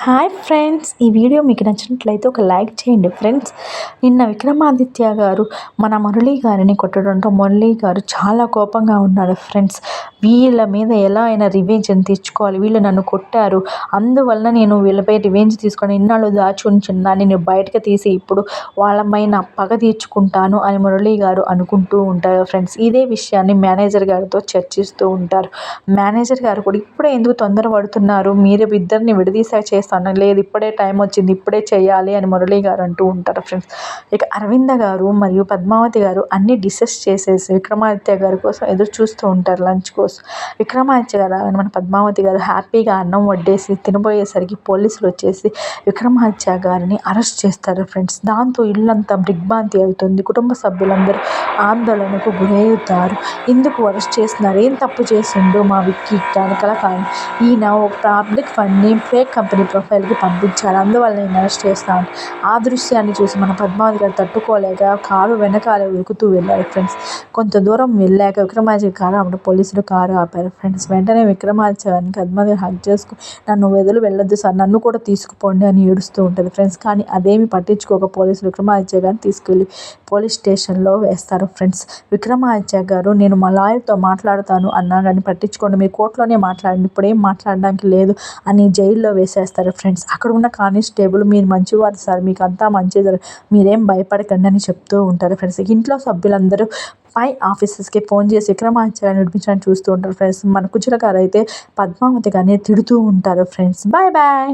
Hi friends, ఈ video మీకు నచ్చినట్లయితే ఒక లైక్ చేయండి ఫ్రెండ్స్. నిన్న విక్రమాదిత్య గారు మన మురళి గారిని కొట్టడంతో మురళి గారు చాలా కోపంగా ఉన్నారు ఫ్రెండ్స్. వీళ్ళ మీద ఎలా అయినా రివెంజ్ అని తీర్చుకోవాలి, వీళ్ళు నన్ను కొట్టారు, అందువలన నేను వీళ్ళపై రివెంజ్ తీసుకొని ఇన్నాళ్ళు దాచి ఉంచిన దాన్ని నేను బయటకు తీసి ఇప్పుడు వాళ్ళపైన పగ తీర్చుకుంటాను అని మురళి గారు అనుకుంటూ ఉంటారు ఫ్రెండ్స్. ఇదే విషయాన్ని మేనేజర్ గారితో చర్చిస్తూ ఉంటారు. మేనేజర్ గారు కూడా ఇప్పుడే ఎందుకు తొందర పడుతున్నారు, మీరు ఇద్దరిని విడదీసాక చేస్తాను, లేదు ఇప్పుడే టైం వచ్చింది, ఇప్పుడే చేయాలి అని మురళి గారు అంటూ ఉంటారు ఫ్రెండ్స్. ఇక అరవింద గారు మరియు పద్మావతి గారు అన్ని డిసెస్ చేసేసి విక్రమాదిత్య గారి కోసం ఎదురు చూస్తూ ఉంటారు లంచ్ కోసం. విక్రమాదిత్య గారు మన పద్మావతి గారు హ్యాపీగా అన్నం వడ్డేసి తినబోయేసరికి పోలీసులు వచ్చేసి విక్రమాదిత్య గారిని అరెస్ట్ చేస్తారు ఫ్రెండ్స్. దాంతో ఇల్లంతా దిగ్భ్రాంతి అవుతుంది. కుటుంబ సభ్యులందరూ ఆందోళనకు గురవుతారు. ఎందుకు అరెస్ట్ చేస్తున్నారు, ఏం తప్పు చేసిండు మా విక్కీ వెనకాల కానీ ఈయన ఒక పబ్లిక్ ఫండ్ని ఫేక్ కంపెనీ ప్రొఫైల్కి పంపించారు, అందువల్ల నేను అరెస్ట్ చేస్తాను. ఆ దృశ్యాన్ని చూసి మన పద్మావతి గారు తట్టుకోలేక కారు వెనకాల ఉరుకుతూ వెళ్ళారు ఫ్రెండ్స్. కొంత దూరం వెళ్ళాక విక్రమాదిత్య కారు అప్పుడు పోలీసులు కారు ఆపారు ఫ్రెండ్స్. వెంటనే విక్రమాదిత్య గారిని పద్మావతి హక్ చేసుకుని నన్ను వెళ్ళొద్దు సార్, నన్ను కూడా తీసుకుపోండి అని ఏడుస్తూ ఉంటుంది ఫ్రెండ్స్. కానీ అదేమి పట్టించుకోక పోలీసులు విక్రమాదిత్య గారిని తీసుకెళ్ళి పోలీస్ స్టేషన్లో వేస్తారు ఫ్రెండ్స్. విక్రమాదిత్య గారు నేను మా లాయర్తో మాట్లాడుతాను అన్నా కానీ పట్టించుకోండి, మీరు కోర్టులోనే మాట్లాడండి, ఇప్పుడేం మాట్లాడడానికి లేదు అని జైల్లో వేసేస్తారు ఫ్రెండ్స్. అక్కడ ఉన్న కానిస్టేబుల్ మీరు మంచివారు సార్, మీకు అంతా మంచిది, మీరేం భయపడకండి అని చెప్తూ ఉంటారు ఫ్రెండ్స్. ఇంట్లో సభ్యులందరూ పై ఆఫీసర్స్కి ఫోన్ చేసి విక్రమాదిత్య గారిని విడిపించడానికి చూస్తూ ఉంటారు ఫ్రెండ్స్. మన కుచల గారు అయితే పద్మావతి గారిని తిడుతూ ఉంటారు ఫ్రెండ్స్. Bye bye.